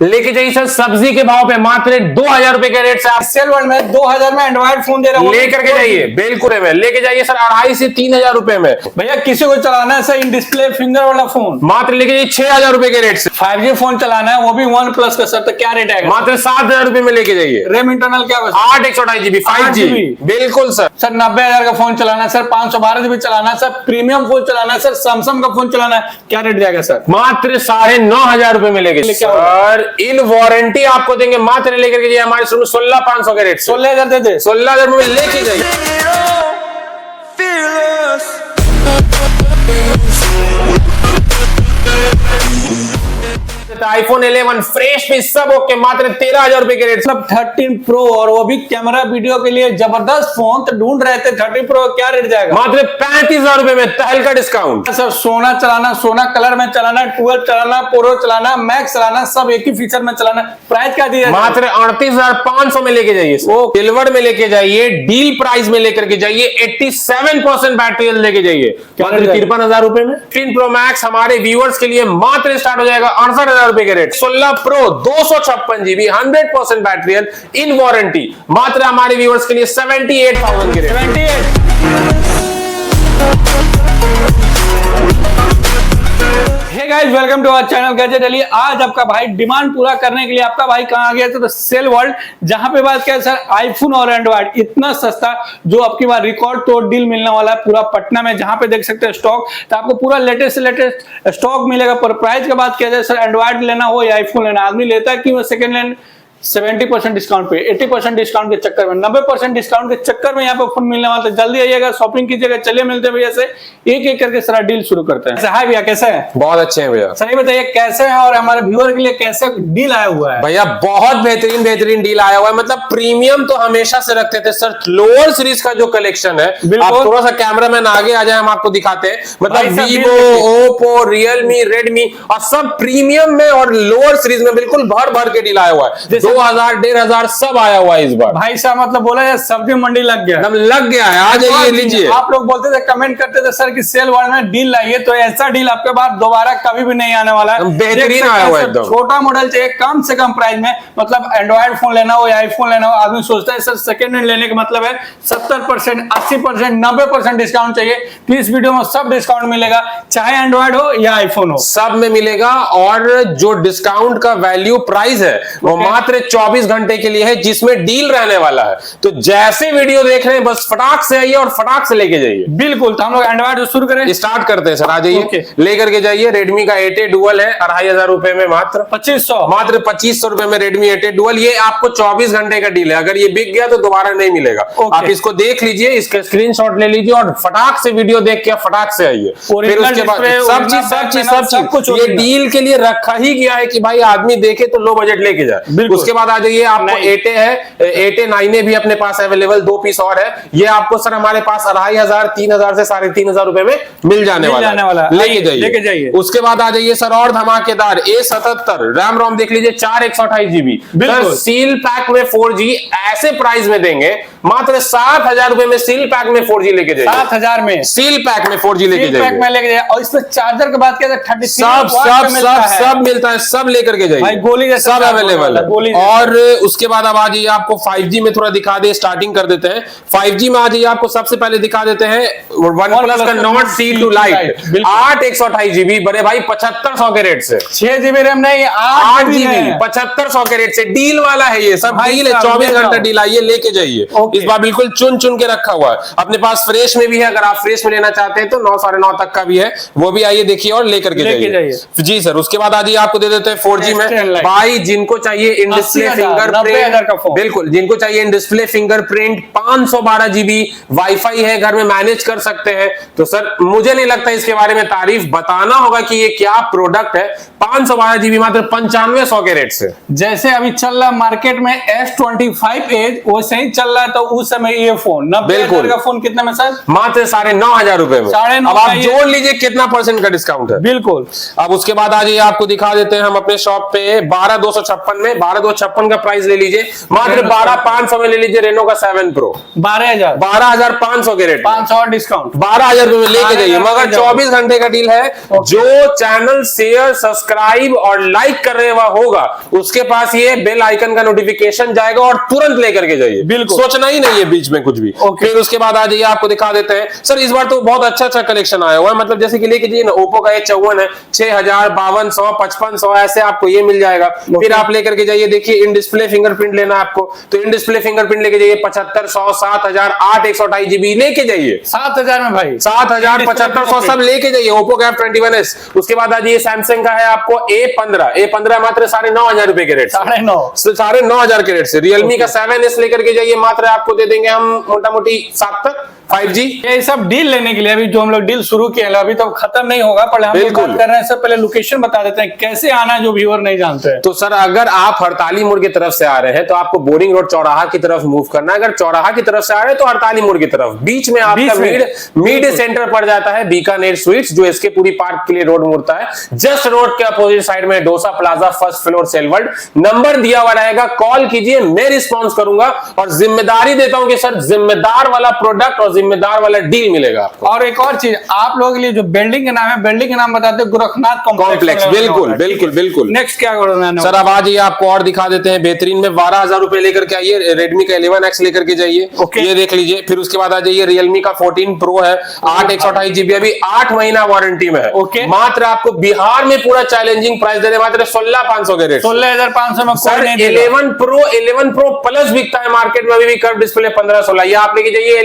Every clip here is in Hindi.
लेके जाइए सर सब्जी के भाव पे मात्र 2000 रुपए के रेट से आप सेल वर्ल्ड में 2000 में एंड्रॉइड फोन दे रहे हो, लेकर के जाइए। बिल्कुल है, लेके जाइए सर 2500 से 3000 रुपए में। भैया किसी को चलाना है सर इन डिस्प्ले फिंगर वाला फोन, मात्र लेके जाइए 6000 रुपए के रेट से। 5G फोन चलाना है वो भी वन प्लस का सर, तो क्या रेट है? मात्र 7000 रुपए में लेके जाइए। रैम इंटरनल क्या होगा? 8 128 GB 5G। बिल्कुल सर। सर 90000 का फोन चलाना है सर, 512 GB चलाना है सर, प्रीमियम फोन चलाना है सर, सैमसंग का फोन चलाना है, क्या रेट जाएगा सर? मात्र 9500 रुपए में लेके सर इन वारंटी आपको देंगे मात्र लेकर के जाइए हमारे शुरू 16500 के रेट 16000 दे दे। 16000 रुपए में लेके जाइए। आईफोन 11 फ्रेश भी सब ओके मात्र 13000 रुपए के रेट। मतलब 13 प्रो और वो भी कैमरा वीडियो के लिए जबरदस्त फोन, तो ढूंढ रहे थे 13 प्रो क्या रेट जाएगा? मात्र 35000 रुपए में तहलका डिस्काउंट। सर सोना चलाना, सोना कलर में चलाना, 12 चलाना, प्रो चलाना, मैक्स चलाना, सब एक ही फीचर में चलाना, प्राइस क्या दिया? मात्र 38500 में लेके जाइए। सिल्वर में लेके जाइए, डील प्राइस में लेकर के जाइए, 87% बैटरी लेके जाइए मात्र 53000 रुपए में। 15 प्रो मैक्स हमारे व्यूअर्स के लिए मात्र स्टार्ट हो जाएगा 68000 रुपए के rate. 16 pro 256 GB 100% battery in warranty मात्र हमारे व्यूअर्स के लिए 78000 के rate. 78। Hey guys welcome to our channel gadget daily. आज आपका भाई डिमांड पूरा करने के लिए आपका भाई कहां गया तो सेल वर्ल्ड, जहां पे बात क्या है सर आईफोन और एंड्रॉइड इतना सस्ता जो आपकी बार रिकॉर्ड तोड़ डील मिलने वाला है पूरा पटना में, जहां पे देख सकते हैं स्टॉक, तो आपको पूरा लेटेस्ट से लेटेस्ट स्टॉक मिलेगा। पर प्राइस की बात किया जाए सर एंड्रॉइड लेना हो या आईफोन लेना, आदमी लेता है कि सेकंड हैंड 70% डिस्काउंट पे, 80% डिस्काउंट के चक्कर में, 90% डिस्काउंट के चक्कर में यहाँ पे फोन मिलने वाला है। जल्दी आइएगा, शॉपिंग कीजिएगा। चलिए मिलते हैं भैया से, एक एक करके सारा डील शुरू करते हैं। हाय भैया, कैसे हैं? बहुत अच्छे हैं भैया। सही बताइए कैसे हैं और हमारे व्यूअर के लिए कैसे डील आया हुआ है? भैया बहुत बेहतरीन डील आया हुआ है। मतलब प्रीमियम तो हमेशा से रखते थे सर, लोअर सीरीज का जो कलेक्शन है, आप थोड़ा सा कैमरामैन आगे आ जाए, हम आपको दिखाते हैं। मतलब वीवो, ओप्पो, रियलमी, रेडमी और सब प्रीमियम में और लोअर सीरीज में बिल्कुल भर भर के डील आया हुआ है। 2000 1500 सब आया हुआ है इस बार। भाई साहब मतलब बोला है सब्जी मंडी लग गया, लग गया है। आ जाइए लीजिए। आप लोग बोलते थे, कमेंट करते थे सर कि सेल वर्ल्ड में डील लाइए, तो ऐसा डील आपके बाद दोबारा कभी भी नहीं आने वाला है। बेहतरीन आया हुआ है एकदम। छोटा मॉडल चाहिए कम से कम प्राइस में, मतलब एंड्रॉइड फोन लेना हो या आईफोन लेना हो, आदमी सोचता है सर सेकंड हैंड लेने का मतलब है 70%, 80%, 90% डिस्काउंट चाहिए। तो इस वीडियो में सब डिस्काउंट मिलेगा, चाहे एंड्रॉइड हो या आईफोन हो, सब में मिलेगा। और जो डिस्काउंट का वैल्यू प्राइस है वो मात्र 24 घंटे के लिए है, जिसमें डील रहने वाला है। तो जैसे वीडियो देख रहे हैं बस फटाक से आइए और फटाक से लेके जाइए। बिल्कुल। तो हम लोग एंड्रॉइड शुरू करें, स्टार्ट करते हैं सर। आ जाइए, लेकर के जाइए। रेडमी का 8A डुअल है 2500 रुपए में, मात्र 2500 रुपए में रेडमी 8A डुअल। ये आपको 24 घंटे का डील है, अगर ये बिक गया तो दोबारा नहीं मिलेगा। आप इसको देख लीजिए, इसका स्क्रीनशॉट ले लीजिए और फटाक से वीडियो देख के फटाक से आइए। फिर उसके बाद सब चीज ये डील के लिए रखा ही गया है कि भाई आदमी देखे तो लो बजट लेके जाए। उसके बाद आ जाइए, आपको 8A है, 8A 9A भी अपने पास अवेलेबल, 2 पीस और है। ये आपको सर हमारे पास 2500 3000 से 3500 रुपए में मिल जाने वाला। लेके जाइए। उसके बाद आ जाइए सर और धमाकेदार A77 रैम रोम देख लीजिए, 4 128 GB सर सील पैक में 4G। ऐसे प्राइस में देंगे मात्र 7000 रुपए में सील पैक में 4G लेके जाइए। 7000 में सील पैक में 4G लेके जाइए। और इसमें चार्जर की बात किया जाए 33 सब मिलता है, सब लेकर के जाइए। गोली सब अवेलेबल है। और उसके बाद अब आ जाइए, आपको 5G में थोड़ा दिखा दे, स्टार्टिंग कर देते हैं। 5G में आ जाइए, आपको सबसे पहले दिखा देते हैं OnePlus का Nord C2 Lite 8 128 GB बड़े भाई 7500 के रेट से। 6 GB रैम नहीं, 8 GB 7500 के रेट से। डील वाला है ये, सब डील है, 24 घंटा डील। आइए लेके जाइए। इस बार बिल्कुल चुन के रखा हुआ है। अपने पास फ्रेश में भी है, अगर आप फ्रेश में लेना चाहते हैं तो 9 साढ़े 9 तक का भी है, वो भी आइए देखिए और लेकर के जाइए जी सर। उसके बाद आ जाइए, आपको दे देते हैं 4G में। भाई जिनको चाहिए इन डिस्प्ले फिंगरप्रिंट, बिल्कुल जिनको चाहिए in display fingerprint, 512 GB wifi है, घर में मैनेज कर सकते हैं। तो सर मुझे नहीं लगता इसके बारे में तारीफ बताना होगा कि ये क्या प्रोडक्ट है। 512 GB मात्र 9500 के रेट से। जैसे अभी चल रहा मार्केट में S25 एज, वो सही चल रहा है, तो उस समय ये फोन 90,000 का फोन कितने में सर? मात्र 9500 रुपए में। अब आप जोड़ लीजिए कितना % का डिस्काउंट है। बिल्कुल। अब उसके बाद आ जाइए, आपको दिखा देते हैं हम अपने शॉप पे 12256 में। 12256 का प्राइस ले लीजिए, मात्र 12500 में ले लीजिए। रेनो का 7 Pro 12500 के रेट, 500 डिस्काउंट। डिस्काउंट 12,000 रुपए में लेके जाइए, मगर 24 घंटे का डील है। जो चैनल शेयर सब्सक्राइब और लाइक कर रहे हुआ होगा उसके पास ये बेल आइकन का नोटिफिकेशन जाएगा और तुरंत लेकर के जाइए, बिल्कुल सोचना ही नहीं है बीच में कुछ भी। फिर उसके बाद आ जाइए, आपको दिखा देते हैं सर। इस बार तो बहुत अच्छा कलेक्शन आया हुआ है, मतलब जैसे कि लेके जाइए ना, ओप्पो का A54 है 6000, 5200, 5500 ऐसे आपको ये मिल जाएगा। फिर आप लेकर के जाइए, देखिए इन डिस्प्ले फिंगरप्रिंट लेना आपको तो इन डिस्प्ले फिंगरप्रिंट लेके जाइए 7500, 7000, 8 128 GB लेके जाइए। 7000 में भाई 7000, 7500 सब लेके जाइए। ओप्पो का F21s। उसके बाद आ जाइए सैमसंग का है आपको A15 मात्र 9,500 रुपए के रेट, 9,500 के रेट से। रियलमी का 7S लेकर के जाइए, मात्र आपको दे देंगे हम मोटा मोटी 7 तक 5G। ये सब डील लेने के लिए अभी जो हम लोग डील शुरू किए हैं, अभी तो खत्म नहीं होगा, पर हम लोग बात कर रहे हैं। सब पहले लोकेशन बता देते हैं कैसे आना है, जो व्यूअर नहीं जानते हैं। तो सर अगर आप हड़ताली मोड़ की तरफ से आ रहे हैं तो आपको बोरिंग रोड चौराहा की तरफ मूव करना है। अगर चौराहा की तरफ से आ रहे हैं तो हड़ताली मोड़ की तरफ, बीच में आपका मिड सेंटर पड़ जाता है बीकानेर स्वीट्स, जो इसके पूरी पार्क के लिए रोड मुड़ता है। जस्ट रोड के अपोजिट साइड में Dosa plaza, first floor, cell world. Number दिया हुआ रहेगा, कॉल कीजिए, मैं रिस्पॉन्स करूंगा और जिम्मेदारी देता हूं कि सर जिम्मेदार वाला प्रोडक्ट और जिम्मेदार वाला डील मिलेगा आपको। और एक और चीज आप लोगों के लिए, जो बिल्डिंग का नाम है, बिल्डिंग का नाम बताते हैं गोरखनाथ कॉम्प्लेक्स। बिल्कुल बिल्कुल बिल्कुल। नेक्स्ट क्या करोगे सर? अब आज ये आपको और दिखा देते हैं बेहतरीन में। 12,000 रुपए लेकर के आइए, रेडमी का 11X लेकर के जाइए, ये देख लीजिए। फिर उसके बाद आ जाइए, रियलमी का 14 प्रो है 8 128 GB, अभी 8 महीना वारंटी में है। मात्र आपको बिहार में पूरा चैलेंजिंग प्राइस दे रहे, मात्र 16,500 के रेट, 16,500 में। सर 11 प्रो प्लस बिकता है मार्केट में अभी भी, कर्व डिस्प्ले 15-16। ये आप लेके जाइए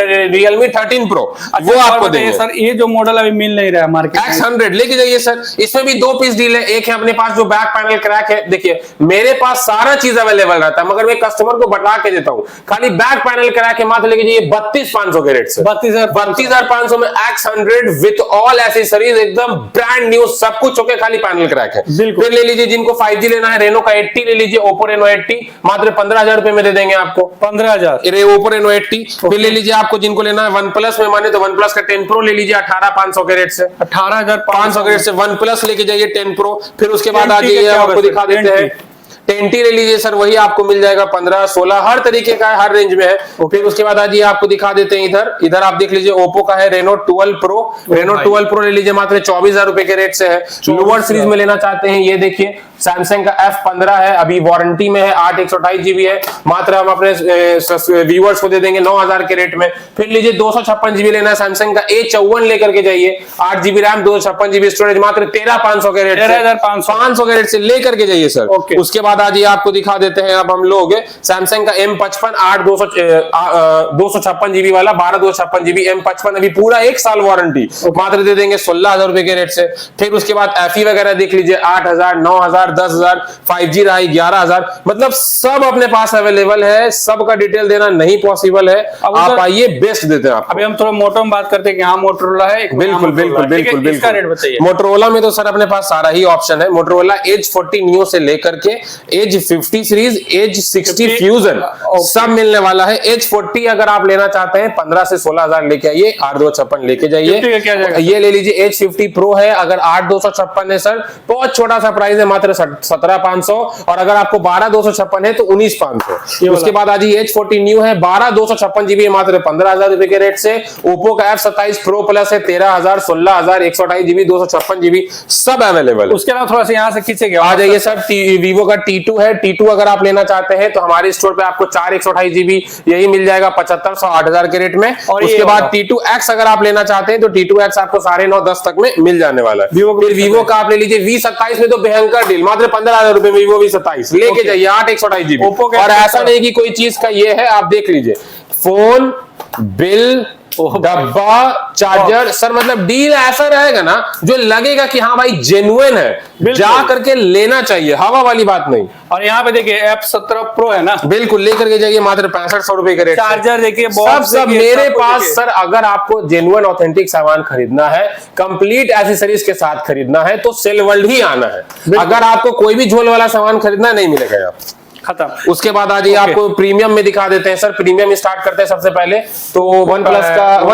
रियलमी 13 प्रो, वो आपको देंगे। सर ये जो मॉडल अभी मिल नहीं रहा है मार्केट में, X100 लेके जाइए सर। इसमें भी 2 पीस डील है। एक है अपने पास जो बैक पैनल क्रैक है, देखिए मेरे पास सारा चीज अवेलेबल रहता है, मगर मैं कस्टमर को बता के देता हूं खाली बैक पैनल क्रैक है, मात्र लेके जाइए 32,500 के रेट से। 32,500 में X100 विद ऑल एसेसरीज, एकदम ब्रांड न्यू, सब कुछ होके खाली पैनल क्रैक है। फिर ले लीजिए जिनको 5G लेना है, रेनो का 80 ले लीजिए, ओप्पो रेनो 80 मात्र 15,000 रुपए में दे देंगे आपको। 15,000 ओप्पो रेनो 80। फिर ले लीजिए आपको जिनको लेना है वन प्लस में माने तो वन प्लस का 10 प्रो ले लीजिए 18,500 के रेट से। 18,500 के रेट से वन प्लस लेके जाइए 10 प्रो। फिर उसके बाद आ जाइए, आपको दिखा देते हैं 10T ले लीजिए सर, वही आपको मिल जाएगा 15-16, हर तरीके का हर रेंज में है। फिर उसके बाद आ जाइए, आपको दिखा देते हैं इधर आप देख लीजिए, ओप्पो का है रेनो 12 प्रो ले लीजिए, मात्र 24,000 रुपए के रेट से है। लोअर सीरीज में लेना चाहते हैं, ये देखिए सैमसंग का F15 है, अभी वारंटी में है, 8 128 GB है, मात्र हम अपने व्यूअर्स को दे देंगे 9,000 के रेट में। फिर लीजिए 256 GB लेना है, सैमसंग का A54 लेकर के जाइए, 8 GB रैम, 256 GB स्टोरेज, मात्र 13,500 के रेट से, 13,500 के रेट से लेकर के जाइए सर। उसके बाद आ जाइए, आपको दिखा देते हैं अब हम लोग सैमसंग का M55 256 GB वाला, 12/256 GB M55, अभी पूरा 1 साल वारंटी, मात्र दे देंगे 16,000 रुपए के रेट से। फिर उसके बाद FE वगैरह देख लीजिए, 8,000, 9,000, 10,000, 5G रहा 11,000, मतलब सब अपने पास अवेलेबल है। सबका डिटेल देना नहीं पॉसिबल है, आप आइए, बेस्ट देते हैं आपको। अभी हम थोड़ा मोटो में बात करते हैं कि हाँ मोटोरोला है। बिल्कुल बिल्कुल बिल्कुल इसका रेट बताइए। मोटोरोला में तो सर अपने पास सारा ही ऑप्शन है। मोटोरोला एज 40 न्यू से लेकर के एज 50 सीरीज, एज 60 फ्यूजन सब मिलने वाला है। एज 40 अगर आप लेना चाहते हैं 15 से 16,000 लेके आइए, 8,256 लेके जाइए। ये ले लीजिए, एज 50 प्रो है, अगर 8,256 है सर, बहुत छोटा सा प्राइस है, मात्र 17,500, और अगर आपको 12,256 है तो 19,500। उसके बाद आज एज 40 न्यू है, 12/256 GB, मात्र 15,000 रुपए के रेट से। ओप्पो का F27 प्रो प्लस है, 13,000, 16,000, 128 GB, 256 GB सब अवेलेबल। उसके अलावा थोड़ा सा यहाँ से खींचे गया आ जाइए सर, वीवो का T2 है। T2 अगर आप लेना चाहते हैं तो हमारे स्टोर पे आपको 4 128 GB यही मिल जाएगा 7,500, 8,000 के रेट में। और उसके बाद T2X अगर आप लेना चाहते हैं तो T2X आपको 9,510 तक में मिल जाने वाला है। फिर वीवो का आप ले लीजिए V27 में, तो भयंकर डील, मात्र 15,000 रुपए में वीवो V27 लेके जाइए, 8 128 GB। और ऐसा नहीं कि कोई चीज का ये है, आप देख लीजिए, फोन, बिल, डब्बा, चार्जर, सर मतलब डील ऐसा रहेगा ना जो लगेगा कि हाँ भाई जेन्युइन है, जा करके लेना चाहिए, हवा वाली बात नहीं। और यहाँ पे देखिए F17 प्रो है ना, बिल्कुल लेकर के जाइए, मात्र 6500 रुपए के रेट। चार्जर देखिए, सब मेरे पास सर। अगर आपको जेन्युइन ऑथेंटिक सामान खरीदना है, कंप्लीट एसेसरीज के साथ खरीदना है, तो सेल वर्ल्ड ही आना है। अगर आपको कोई भी झोल वाला सामान खरीदना नहीं मिलेगा यहाँ। खत्म। उसके बाद आ जाइए आपको प्रीमियम में दिखा देते हैं सर। प्रीमियम स्टार्ट करते हैं सबसे पहले तो वन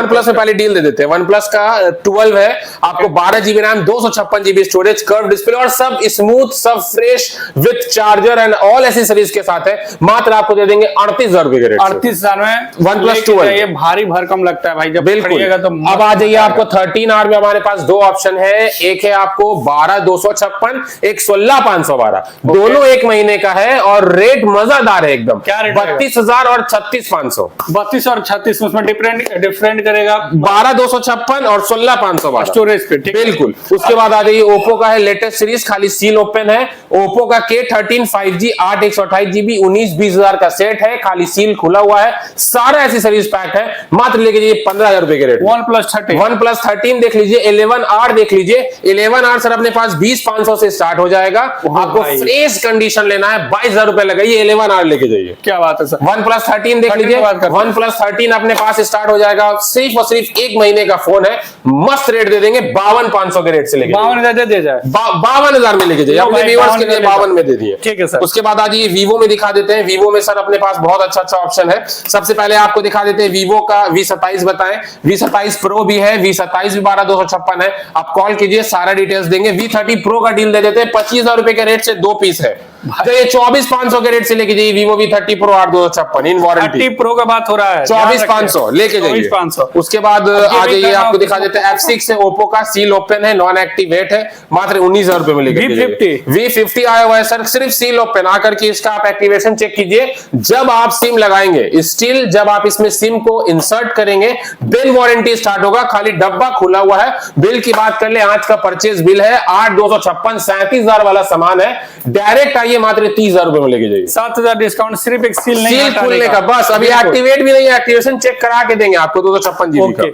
प्लस में पहले डील दे देते हैं। वन प्लस का 12 है आपको 12 GB RAM 256 GB storage, curve display और सब स्मूथ, सब fresh with charger and all accessories के साथ है। मात्र आपको दे देंगे 38,000 रुपए के रेट। 38,000 में OnePlus 12 ये भारी भरकम लगता है भाई जब बिल्कुल। तो अब आ जाइए आपको 13R में हमारे पास दो ऑप्शन है। एक है आपको 12,256, एक 16,512, दोनों एक महीने का है और रेट मजेदार है एकदम। क्या रेट? 32,000 और 36,500। 32 और 36 उसमें डिफरेंट करेगा। 12,256 और 16,512 स्टोरेज पे, ठीक है। बिल्कुल। उसके बाद आ जाइए ओप्पो का है लेटेस्ट सीरीज, खाली सील ओपन है। ओप्पो का K13 5G 8 128GB 19-20,000 का सेट है, खाली सील खुला हुआ है, सारा एसेसरीज पैक है। मात्र लेके जाइए 15,000 रुपए के रेट। OnePlus 13 देख लीजिए, 11R देख लीजिए। 11R सर अपने पास 20,500 से स्टार्ट हो जाएगा। आपको फ्रेश कंडीशन लेना है, 22,000 रुपए लगाइए, 11R लेके जाइए। क्या बात है सर। OnePlus 13 देख लीजिए। OnePlus 13 अपने पास स्टार्ट हो जाएगा, सिर्फ और सिर्फ एक महीने का फोन है। मस्त रेट दे देंगे, 52,500 के रेट से लेके 52,000 दे जाए। 52,000 में लेके जाइए, अपने व्यूअर्स के लिए 52 में दे दिए। ठीक है सर। उसके बाद आ जाइए वीवो में दिखा देते हैं। वीवो में सर अपने पास बहुत अच्छा ऑप्शन है। सबसे पहले आपको दिखा देते हैं वीवो का V27 बताएं। V27 प्रो भी है, V27 भी 12,256 है। आप कॉल कीजिए, सारा डिटेल्स देंगे। V30 प्रो का डील दे देते हैं, 25,000 रुपए के रेट से 2 पीस है। तो ये 24,500 के रेट से लेके जाइए Vivo V30 Pro 8,256 इन वारंटी। 30 प्रो का बात हो रहा है, 24,500 लेके जाइए। 24,500। उसके बाद आ जाइए, आपको दिखा देते हैं F6 से ओप्पो का, सील ओपन है, नॉन एक्टिवेट है, मात्र 19,000 रुपए में लेके V50 आया हुआ है सर, सिर्फ सील ओपन। आकर के इसका आप एक्टिवेशन चेक कीजिए। जब आप सिम लगाएंगे, स्टिल जब आप इसमें सिम को इंसर्ट करेंगे देन वारंटी स्टार्ट होगा। खाली डब्बा खुला हुआ है। बिल की बात कर ले, आज का परचेज बिल है 8,256, 37,000 वाला सामान है। डायरेक्ट आइए, मात्र 30,000 रुपए में लेके जाइए। 7,000 डिस्काउंट, सिर्फ एक सील नहीं खुलने का बस। अभी एक्टिवेट भी नहीं है, एक्टिवेशन चेक करा के देंगे आपको 256 GB का।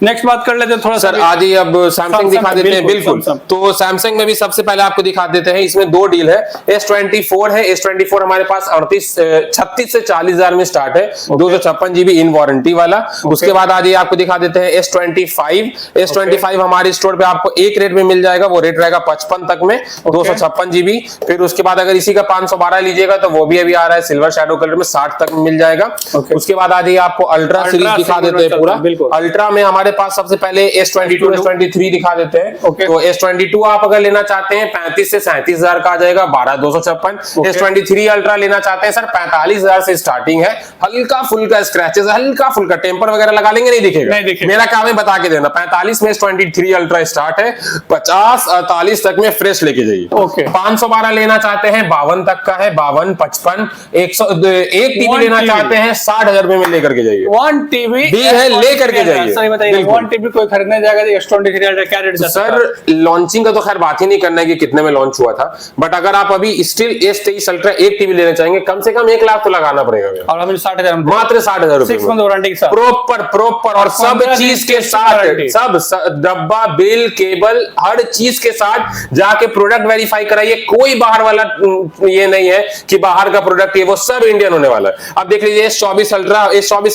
नेक्स्ट बात कर लेते हैं थोड़ा सर। आज ही अब सैमसंग दिखा देते हैं। बिल्कुल। तो सैमसंग में भी सबसे पहले आपको दिखा देते हैं, इसमें दो डील है। S24 है, S24 हमारे पास 36 से 40,000 में स्टार्ट है, 256 GB इन वारंटी वाला। उसके बाद आज आपको दिखा देते हैं S25 हमारे स्टोर पे आपको एक रेट में मिल जाएगा, वो रेट रहेगा 55 तक में, 256 GB। फिर उसके बाद अगर इसी का 512 लीजिएगा तो वो भी अभी आ रहा है सिल्वर शैडो कलर में, 60 तक मिल जाएगा। उसके बाद आज आपको अल्ट्रा सीरीज दिखा देते हैं पूरा। अल्ट्रा में हमारे पास सबसे पहले S22 S23 दिखा देते हैं। तो S22 आप अगर लेना चाहते हैं 35 से 37,000 का आ जाएगा, 12,256। S23 अल्ट्रा लेना चाहते हैं सर, 45,000 से स्टार्टिंग है। हल्का फुल्का स्क्रैचेस, हल्का फुल्का टेम्पर वगैरह लगा लेंगे, नहीं दिखेगा। मेरा काम है बता के देना। 45 में S23 अल्ट्रा स्टार्ट है, 50-48 तक में फ्रेश लेके जाइए। 512 लेना चाहते हैं, 52 तक का है, 52, 55, 1 टीबी लेना चाहते हैं 60,000 रुपए में लेकर के जाइए। 1 टीबी है, लेकर के जाइए। सही बताइए, 1 टीबी कोई खरीदने जाएगा तो S23 अल्ट्रा क्या रेट जाता है? सर लॉन्चिंग का तो खैर बात ही नहीं करना है कि कितने में लॉन्च हुआ था, बट अगर आप अभी स्टिल S23 अल्ट्रा 1 टीबी लेना चाहेंगे, कम से कम 1 लाख तो लगाना पड़ेगा। और अभी 60,000 मात्र 60,000 रुपए 6 मंथ वारंटी के साथ, प्रॉपर और सब चीज के साथ, सब डब्बा, बिल, केबल, हर चीज के साथ जाके प्रोडक्ट वेरीफाई कराइए। कोई बाहर वाला ये नहीं है कि बाहर का प्रोडक्ट ये वो, सब इंडियन होने वाला है। अब देख लीजिए S24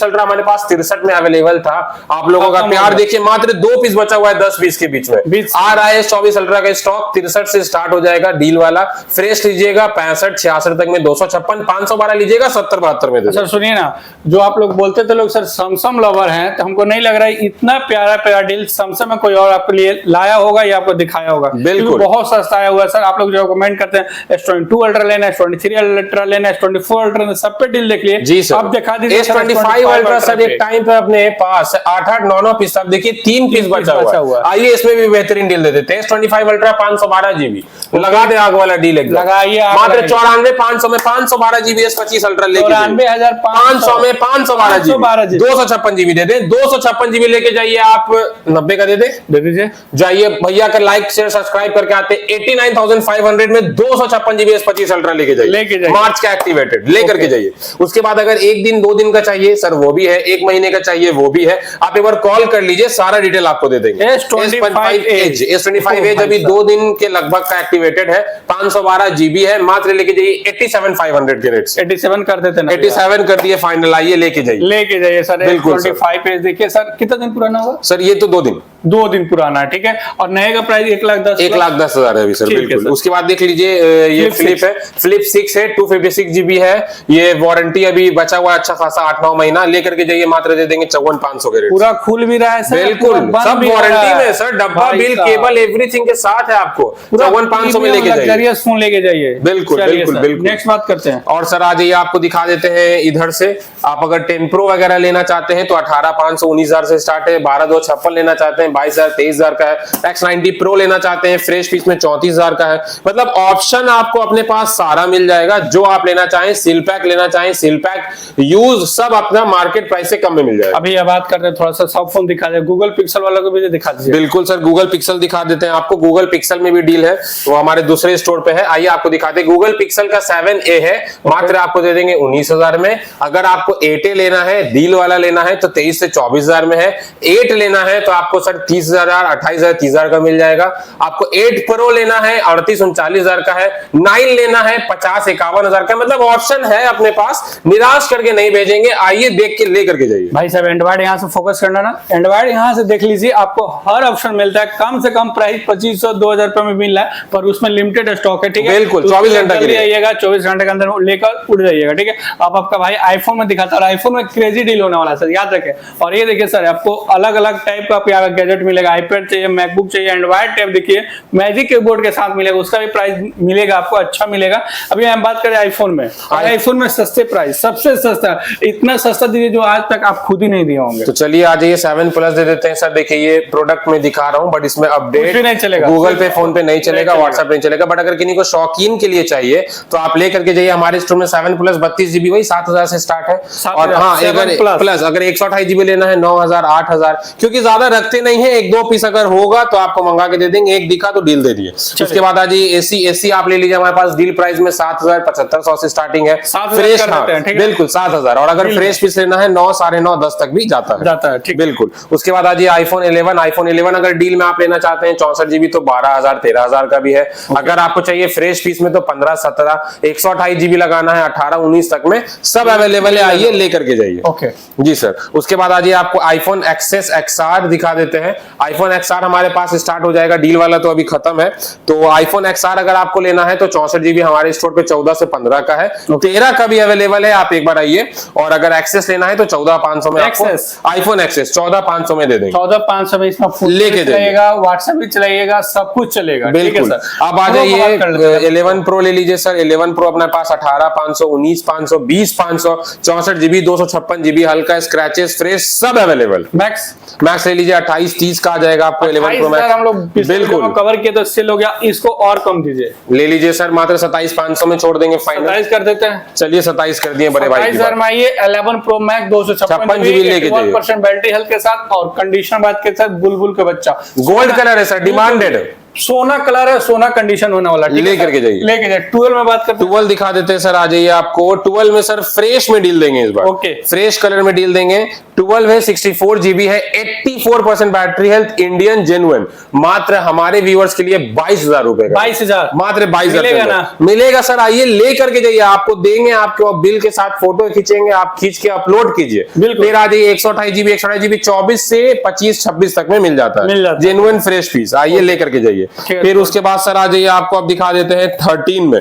अल्ट्रा हमारे पास 63 में अवेलेबल था। आप लोगों का प्यार देखिए, मात्र 2 पीस बचा हुआ है 10-20 के बीच में। आ रहा है S24 अल्ट्रा का स्टॉक, 63 से स्टार्ट हो जाएगा डील वाला। फ्रेश लीजिएगा 65-66 तक में 256, 512 लीजिएगा 70-72 में। सर सुनिए ना, जो आप लोग बोलते थे लोग सर सैमसंग लवर हैं, तो हमको नहीं लग रहा है इतना प्यारा डील सैमसंग में कोई और आपके लिए लाया होगा या आपको दिखाया होगा। बिल्कुल बहुत सस्ता आया हुआ है सर। आप लोग जो कमेंट करते हैं S22 अल्ट्रा लेना, S23 अल्ट्रा लेना, S24 अल्ट्रा, सब पे डील देख लिए जी सर। अब दिखा दीजिए S25 अल्ट्रा सर एक टाइम पे अपने पास 8-9 पीस, अब देखिए 3 पीस बचा हुआ है। आइए इसमें भी बेहतरीन डील दे देते हैं। S25 अल्ट्रा 512 GB लगा दे, आग वाला डील लगाइए। मात्र 94,500 में 512 GB S25 अल्ट्रा लेके 94,500 में 512 GB 256 GB दे दें। 256 GB लेके जाइए, आप 90 का दे दीजिए। जाइए भैया का लाइक शेयर सब्सक्राइब करके आते 89,500 में 256 GB S25 अल्ट्रा लेके जाइए। मार्च का एक्टिवेटेड लेकर के जाइए। उसके बाद अगर 1 दिन 2 दिन का चाहिए सर वो भी है, 1 महीने का चाहिए वो भी है। आप एक बार कॉल कर लीजिए, सारा डिटेल आपको दे देंगे। S25 एज अभी 2 दिन के लगभग का एक्टिवेटेड है, 512 GB है, मात्र लेके जाइए 87,500 के रेट से। 87 कर देते ना, 87 कर दिए फाइनल। आइए लेके जाइए सर। 25 एज देखिए सर, कितना दिन पुराना होगा सर? ये तो 2 दिन 2 दिन पुराना है, ठीक है। और नए का प्राइस 1,10,000 1,10,000 है अभी सर, ठीक है बिल्कुल। सर। उसके बाद देख लीजिए ये फ्लिप है, फ्लिप 6 है, 256 GB है। ये वारंटी अभी बचा हुआ है अच्छा खासा 8-9 महीना, लेकर के जाइए, मात्र दे देंगे 54,500 के रेट। पूरा खुल भी रहा है सर, बिल्कुल, सब वारंटी में सर, डब्बा, बिल, केबल, एवरीथिंग के साथ है। आपको 54,500 में लेके जाइए, फोन लेके जाइए। बिल्कुल बिल्कुल बिल्कुल। नेक्स्ट बात करते हैं। और सर आ जाइए, आपको दिखा देते हैं इधर से। आप अगर 10 Pro वगैरह लेना चाहते हैं तो 18,500 19,000 से स्टार्ट है। 12,256 लेना चाहते हैं 22,000 23,000 का है। X90 Pro लेना चाहते हैं फ्रेश पीस में 34,000 का है। मतलब ऑप्शन आपको अपने पास सारा मिल जाएगा, जो आप लेना चाहें, सील पैक लेना चाहें, सील पैक यूज, सब अपना मार्केट प्राइस से कम में मिल जाएगा। अभी ये बात करते हैं, थोड़ा सा सब फोन दिखा दे, गूगल पिक्सल वाला को भी दिखा दीजिए। बिल्कुल सर, गूगल पिक्सल दिखा देते हैं आपको। गूगल पिक्सल में भी डील है, वो हमारे दूसरे स्टोर पे है। आइए आपको दिखाते हैं। गूगल पिक्सल का 7A है, मात्र आपको दे देंगे 19,000 में। अगर आपको 8A लेना है, डील वाला लेना है, तो 23 से 24,000 में है। 8 लेना है तो आपको सर 30,000 28,000 30,000 का मिल जाएगा। आपको 8 Pro लेना है 38-39,000 का है। 9 लेना है 50-51,000 का। मतलब ऑप्शन है अपने पास, निराश करके नहीं भेजेंगे। आइए देख के ले करके जाइए। भाई साहब एंड्रॉइड यहाँ से फोकस करना ना, एंड्रॉइड यहाँ से देख लीजिए, आपको हर ऑप्शन मिलता है। कम से कम प्राइस 2,500-2,000 रुपए में मिल रहा है, पर उसमें लिमिटेड स्टॉक है, ठीक है। बिल्कुल 24 घंटा के लिए आइएगा, 24 घंटे के अंदर लेकर उड़ जाइएगा, ठीक है। अब आपका भाई आईफोन में दिखाता है, आईफोन में क्रेजी डील होने वाला है सर, याद रखें। और ये देखिए सर, आपको अलग अलग टाइप का यहाँ गैजेट मिलेगा। आईपैड चाहिए, मैकबुक चाहिए, एंड्रॉइड टैब देखिए मैजिक कीबोर्ड के साथ मिलेगा, उसका भी प्राइस मिलेगा आपको, अच्छा मिलेगा। अभी हम बात करें आईफोन में, आईफोन में सस्ते प्राइस, सबसे सस्ता, इतना सस्ता दीजिए जो आज तक आप खुद ही नहीं दिए होंगे। तो चलिए आ जाइए 7 Plus दे देते हैं सर। देखिए ये प्रोडक्ट में दिखा रहा हूं, बट इसमें अपडेट नहीं चलेगा, गूगल पे, फोन पे नहीं चलेगा, व्हाट्सएप नहीं चलेगा। बट अगर किसी को शौकीन के लिए चाहिए तो आप लेकर के जाइए हमारे स्टोर में। 7 Plus 32 GB वही 7,000 से स्टार्ट है। और हाँ, अगर 128 GB लेना है 9,000 8,000, क्योंकि ज्यादा रखते नहीं है, 1-2 पीस अगर होगा तो आपको मंगा के दे देंगे। एक दिखा तो डील दे दिए। उसके बाद आ जाइए एसी आप ले लीजिए, हमारे पास डील प्राइस में 7,000-7,500 से स्टार्टिंग है। फ्रेश, हाँ बिल्कुल 7,000। और अगर फ्रेश पीस लेना है 9 9:30 10 तक भी जाता है, ठीक। बिल्कुल। उसके बाद आ जाइए आईफोन 11 अगर डील में आप लेना चाहते हैं 64 GB तो 12,000 13,000 का भी है। अगर आपको चाहिए फ्रेश पीस में तो 15-17, 128 GB लगाना है 18-19 तक में, सब अवेलेबल है। आइए लेकर के जाइए। ओके जी सर। उसके बाद आ जाइए, आपको आईफोन एक्सेस XR दिखा देते हैं। आईफोन XR हमारे पास स्टार्ट हो जाएगा, डील वाला तो अभी खत्म है। तो आईफोन XR अगर आपको लेना है तो 64 GB हमारे स्टोर पे 14 से 15 का है, 13 का भी अवेलेबल है। आप एक बार आइए। और अगर एक्सेस लेना है तो 14,500 में आपको आईफोन एक्सेस 14,500 में दे देंगे। 14,500 में इसमें फोन लेके जाइएगा, व्हाट्सएप भी चलेगा, सब कुछ चलेगा, बिल्कुल। अब आ जाइए 11 Pro ले लीजिए सर। 11 Pro अपने पास 18,500 19,500 20,500 64 GB 256 GB, हल्का स्क्रैचेस फ्रेश सब अवेलेबल। मैक्स ले लीजिए 28-30 का आ जाएगा आपको 11 Pro मैक्स। हम लोग बिल्कुल कवर किए तो सेल हो गया, इसको और कम दीजिए, ले लीजिए सर, मात्र 27,500 में छोड़ देंगे फाइनल। 27 कर देते हैं, चलिए 27 कर दिए बड़े भाई की बात। 11 Pro Max 256 GB लेके जाइए, 1% बैटरी हेल्थ के साथ और कंडीशन बात के साथ बुलबुल का बच्चा गोल्ड कलर है सर, डिमांडेड सोना कलर है, सोना कंडीशन होने वाला, लेकर के जाइए, लेके जाइए। 12 में बात करते हैं, 12 दिखा देते हैं सर। आ जाइए, आपको 12 में सर फ्रेश में डील देंगे इस बार। ओके, फ्रेश कलर में डील देंगे। 12 है, 64 GB है, 84% बैटरी हेल्थ, इंडियन जेन्युइन, मात्र हमारे व्यूअर्स के लिए 22,000 रुपए का। 22,000 मात्र 22,000 ना मिलेगा सर। आइए लेकर के जाइए, आपको देंगे, आपके बिल के साथ फोटो खींचेंगे, आप खींच के अपलोड कीजिए। फिर आ जाइए 128 GB 24 से 25-26 तक में मिल जाता है, जेन्युइन फ्रेश पीस। आइए लेकर के जाइए। फिर उसके बाद सर आ जाइए, आपको अब दिखा देते हैं 13 में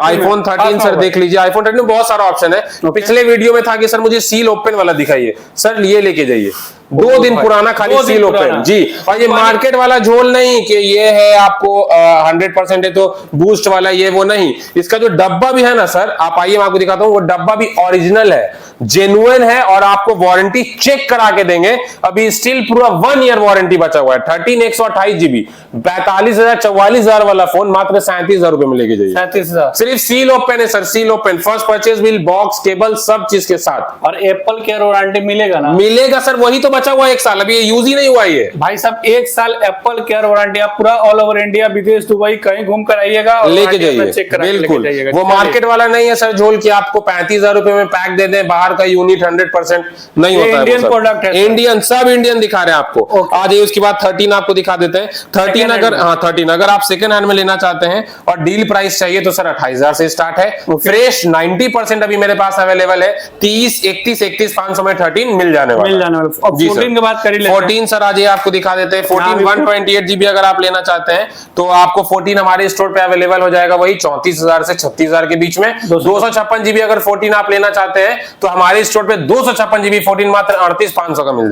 आईफोन 13 सर। देख लीजिए आईफोन 13 में बहुत सारा ऑप्शन है। पिछले वीडियो में था कि सर मुझे सील ओपन वाला दिखाइए, सर ये लेके जाइए। 2 दिन पुराना, खाली सील ओपन जी। और ये मार्केट वाला झोल नहीं कि ये है आपको 100% है तो बूस्ट वाला, ये वो नहीं। इसका जो डब्बा भी है ना सर, आप आइए मैं आपको दिखाता हूँ, वो डब्बा भी ओरिजिनल है, जेन्युइन है, और आपको वारंटी चेक करा के देंगे। अभी स्टिल पूरा 1 ईयर वारंटी बचा हुआ है। 13 128 GB 42,000 44,000 वाला फोन मात्र 37,000 रुपए में लेके जाइए। 37,000 सिर्फ सील ओपन है sir, seal open, first purchase bill, box, cable, सब चीज के साथ। और एप्पल केयर वारंटी मिलेगा ना? मिलेगा सर, वही तो बचा हुआ 1 साल, अभी ये यूज ही नहीं हुआ ये भाई साहब। 1 साल एप्पल केयर वारंटी, आप पूरा ऑल ओवर इंडिया, विदेश, दुबई कहीं घूम कर आइएगा, लेके जाइए। बिल्कुल, वो मार्केट वाला नहीं है सर झोल कि आपको 35,000 रुपए में पैक दे दें, बाहर का यूनिट 100% नहीं होता है। इंडियन प्रोडक्ट है, इंडियन, सब इंडियन दिखा रहे हैं आपको। आ जाइए, उसके बाद 13 आपको दिखा देते हैं। 13 अगर आप सेकंड हैंड में लेना चाहते हैं और डील प्राइस चाहिए तो सर 28,000 से स्टार्ट है। फ्रेश 90% अभी मेरे पास अवेलेबल है। 30 31 500 में 13 मिल जाने वाला। जी 14 की बात कर ही लेते हैं। 14 सर आज ये आपको दिखा देते हैं। 14 128 GB अगर आप लेना चाहते हैं तो आपको 14 हमारे स्टोर पे अवेलेबल हो जाएगा वही 34,000 से 36,000 के बीच में। 256 GB अगर 14 आप लेना चाहते हैं तो हमारे स्टोर पे 256 GB 14 मात्र 38,500 का मिल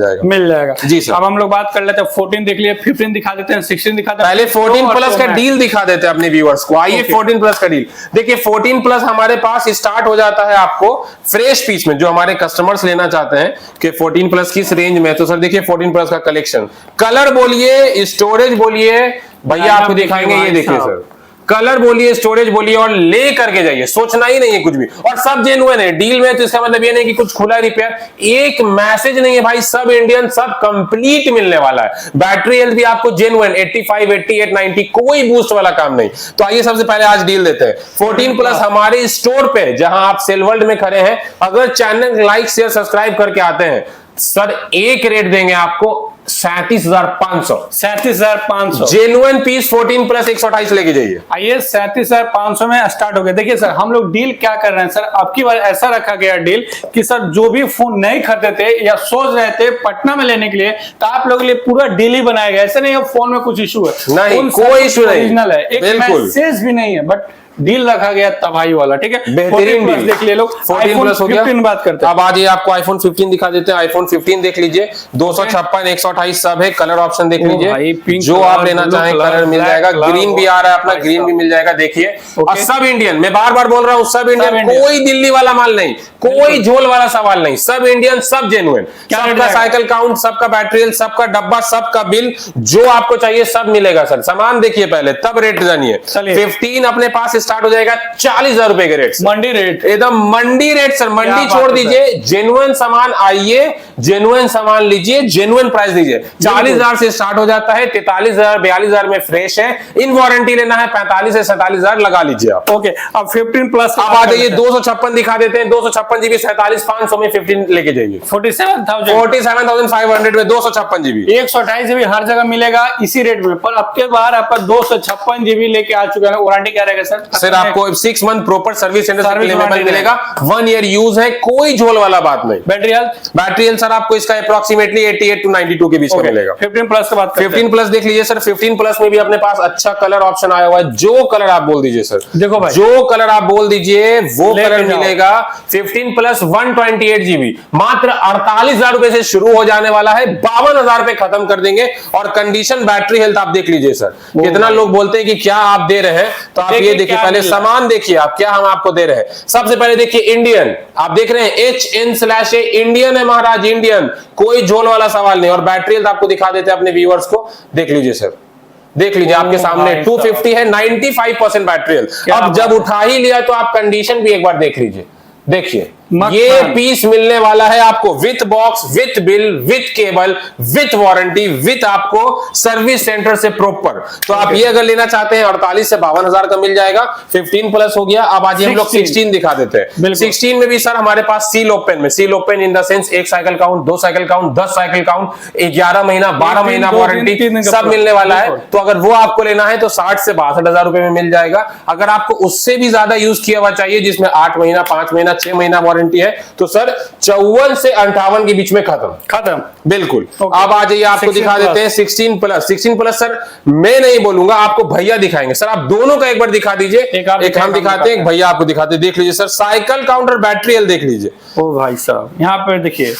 जाएगा जी सर। अब हम लोग बात कर लेते हैं 14 देख लिए, 15 दिखा देते हैं, 16 दिखा देते हैं। पहले 14 प्लस का डील दिखा देते हैं अपने व्यूअर्स को। आइए 14 प्लस का डील देखिए। 14 प्लस हमारे पास स्टार्ट हो जाता है आपको फ्रेश पीस में, जो हमारे कस्टमर्स लेना चाहते हैं कि 14 प्लस किस रेंज में। तो सर देखिए 14 प्लस का कलेक्शन, कलर बोलिए, स्टोरेज बोलिए, भैया आपको दिखाएंगे। ये देखिए सर, कलर बोलिए, स्टोरेज बोलिए और ले करके जाइए, सोचना ही नहीं है कुछ भी। और सब जेन्युइन है डील में, तो इसका मतलब ये नहीं कि कुछ खुला रिपेयर, एक मैसेज नहीं है भाई, सब इंडियन, सब कंप्लीट मिलने वाला है। बैटरी हेल्थ भी आपको जेन्युइन 85, 88, 90, कोई बूस्ट वाला काम नहीं। तो आइए सबसे पहले आज डील देते हैं 14 प्लस हमारे स्टोर पे, जहां आप सेल वर्ल्ड में खड़े हैं। अगर चैनल लाइक शेयर सब्सक्राइब करके आते हैं सर, एक रेट देंगे आपको 37,500। 37,500 जेन्युइन पीस 14 प्लस 128 लेके जाइए। आइए 37,500 में स्टार्ट हो गया। देखिए सर, हम लोग डील क्या कर रहे हैं सर, आपकी बार ऐसा रखा गया डील कि सर जो भी फोन नहीं खरीदते थे या सोच रहे थे पटना में लेने के लिए, तो आप लोगों के लिए पूरा डील ही बनाया गया। ऐसा नहीं है फोन में कुछ इशू है, नहीं कोई इशू नहीं, ओरिजिनल है, एक मैसेज भी नहीं है, बट डील रखा गया तबाही वाला। ठीक है, बेहतरीन डील देख लिए लोग। 14 प्लस हो गया। 15 बात करते हैं। अब आज ये आपको आईफोन 15 दिखा देते हैं। आईफोन 15 देख लीजिए, 256, 128 सब है। कलर ऑप्शन देख लीजिए, जो आप लेना चाहें कलर मिल जाएगा। ग्रीन भी आ रहा है अपना, ग्रीन भी मिल जाएगा। देखिए और सब इंडियन, मैं बार बार बोल रहा हूँ, सब इंडियन, कोई दिल्ली वाला माल नहीं, कोई झोल वाला सवाल नहीं, सब इंडियन, सब जेन्युइन, सबका साइकिल काउंट, सबका बैटरी हेल्थ, सबका डब्बा, सबका बिल, जो आपको चाहिए सब मिलेगा सर। सामान देखिए पहले, तब रेट जानिए। 15 अपने पास स्टार्ट हो जाएगा 40,000 रुपए के रेट, मंडी रेट, एकदम मंडी रेट सर। मंडी छोड़ दीजिए, जेन्युइन सामान आइए, जेन्युइन सामान लीजिए, जेन्युइन प्राइस दीजिए। 40,000 से स्टार्ट हो जाता है, 43,000 42,000 में फ्रेश है। इन वारंटी लेना है 45 से 47,000 लगा लीजिए आप। ओके, अब 15 प्लस अब आ जाइए 256 दिखा देते हैं। 256 GB 47,500 में 15 लेके जाइए। 47,500 में 256 GB 128 GB हर जगह मिलेगा इसी रेट में। पर अब के बार आपका 256 GB लेके आ चुका है। वारंटी क्या रहेगा सर? सर आपको 6 मंथ प्रॉपर सर्विस सेंटर से क्लेमेबल मिलेगा। 1 ईयर यूज है, कोई झोल वाला बात नहीं। बैटरी हेल्थ सर आपको इसका अप्रोक्सीमेटली 88 to 92 के बीच में मिलेगा। 15 प्लस की बात करते हैं। 15 प्लस देख लीजिए सर। 15 प्लस में भी अपने पास अच्छा कलर ऑप्शन आया हुआ है। जो कलर आप बोल दीजिए सर, देखो भाई, जो कलर आप बोल दीजिए वो कलर मिलेगा। 15 प्लस 128 GB मात्र 48,000 रुपए से शुरू हो जाने वाला है, 52,000 रुपए खत्म कर देंगे। और कंडीशन, बैटरी हेल्थ आप देख लीजिए सर। कितना लोग बोलते हैं कि क्या आप दे रहे हैं, तो आप ये देखिए, पहले सामान देखिए आप, क्या हम आपको दे रहे हैं। सबसे पहले देखिए इंडियन, आप देख रहे हैं HN/A, इंडियन है महाराज, इंडियन, कोई झोल वाला सवाल नहीं। और बैटरी हेल्थ आपको दिखा देते हैं अपने व्यूअर्स को, देख लीजिए सर, देख लीजिए आपके सामने 250 है, 95% बैटरी हेल्थ। अब जब उठा ही लिया तो आप कंडीशन भी एक बार देख लीजिए। देखिए ये पीस मिलने वाला है आपको with box, with bill, with cable, with warranty, with आपको सर्विस सेंटर से प्रॉपर। तो आप ये अगर लेना चाहते हैं 48 से 52,000 का मिल जाएगा। 15 प्लस हो गया। अब आज हम लोग 16 दिखा देते हैं। 16 में भी सर हमारे पास सील ओपन में, seal open in the sense 1 cycle count, 2 cycle count, 10 cycle count, 11 महीना 12 महीना वारंटी सब मिलने वाला है। तो अगर वो आपको लेना है तो 60 से 62,000 रुपए में मिल जाएगा। अगर आपको उससे भी ज्यादा यूज किया हुआ चाहिए, जिसमें 8 महीना, 5 महीना, 6 महीना वारंटी है, तो सर 54 से 58 के बीच में खत्म बिल्कुल। अब आ जाइए आपको दिखा देते हैं 16 प्लस। 16 प्लस सर मैं नहीं बोलूंगा, आपको भैया दिखाएंगे। सर आप दोनों का एक बार दिखा दीजिए, एक हम दिखाते हैं, एक भैया आपको दिखाते हैं। देख लीजिए sir, cycle counter, battery health देख लीजिए। ओ भाई साहब, यहाँ पे देखिए,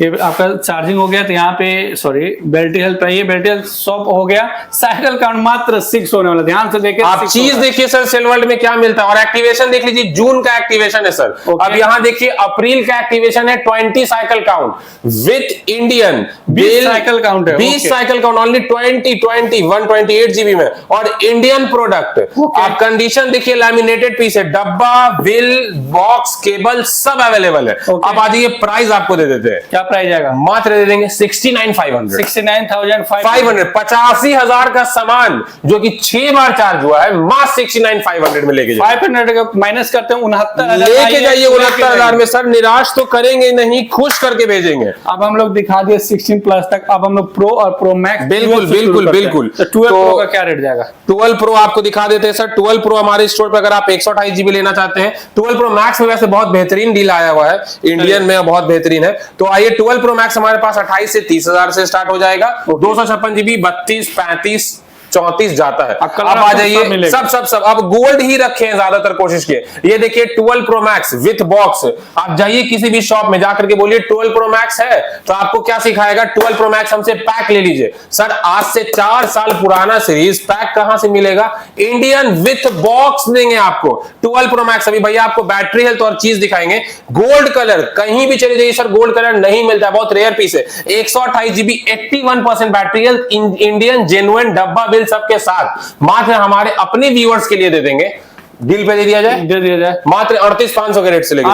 ये आपका चार्जिंग हो गया, तो यहाँ पे सॉरी बैटरी हेल्थ पे, ये बैटरी हेल्थ शॉप हो गया। साइकिल काउंट मात्र 6 होने वाला, ध्यान से देखिए। आप चीज देखिए सर, सेल वर्ल्ड में क्या मिलता है। और एक्टिवेशन देख लीजिए, जून का एक्टिवेशन है सर। अब यहाँ देखिए अप्रैल का एक्टिवेशन है। 20 cycle count with Indian 20 cycle count है, 20 साइकिल काउंट ओनली 20 128 GB में, और इंडियन प्रोडक्ट। आप कंडीशन देखिए, लैमिनेटेड पीस है, डब्बा, बिल, बॉक्स, केबल सब अवेलेबल है। अब आज ये प्राइस आपको दे देते हैं। क्या प्राइस आएगा? मात्र दे देंगे 69,500। 69,500 85,000 का सामान जो कि 6 बार चार्ज हुआ है, मात्र 69,500 में लेके जाइए। 500 का माइनस करते हैं 69,000 लेके जाइए। 69,000 में सर निराश तो करेंगे नहीं, खुश करके भेजेंगे। अब हम लोग दिखा दिए 16 प्लस तक। अब हम लोग प्रो और प्रो मैक्स, बिल्कुल बिल्कुल बिल्कुल। तो 12 प्रो का क्या रेट जाएगा? 12 प्रो आपको दिखा देते हैं सर। 12 प्रो हमारे स्टोर पर अगर आप 128 GB लेना चाहते हैं, 12 प्रो मैक्स में वैसे बहुत बेहतरीन डील आया हुआ है, इंडियन में बहुत बेहतरीन है। तो आइए 12 प्रो मैक्स हमारे पास 28 से 30,000 से स्टार्ट हो जाएगा। 256 GB 32, 35, 34 जाता है। अब आ जाइए, सब अब गोल्ड ही रखे हैं, ज्यादातर कोशिश किए। ये देखिए 12 प्रो मैक्स विथ बॉक्स। आप जाइए किसी भी शॉप में जाकर के बोलिए 12 प्रो मैक्स है, तो आपको क्या सिखाएगा, 12 प्रो मैक्स हमसे पैक ले लीजिए। सर आज से 4 साल पुराना सीरीज पैक कहां से मिलेगा, इंडियन विथ बॉक्स देंगे आपको 12 प्रो मैक्स। अभी भैया आपको बैटरी हेल्थ और चीज दिखाएंगे। गोल्ड कलर कहीं भी चले जाइए सर, गोल्ड कलर नहीं मिलता है, बहुत रेयर पीस है। 128 GB 81% battery health, Indian genuine डब्बा बिल सबके साथ, मात्र हमारे अपने व्यूअर्स के लिए दे देंगे। डील पे दे दिया जाए मात्र 38,500 के रेट से लेके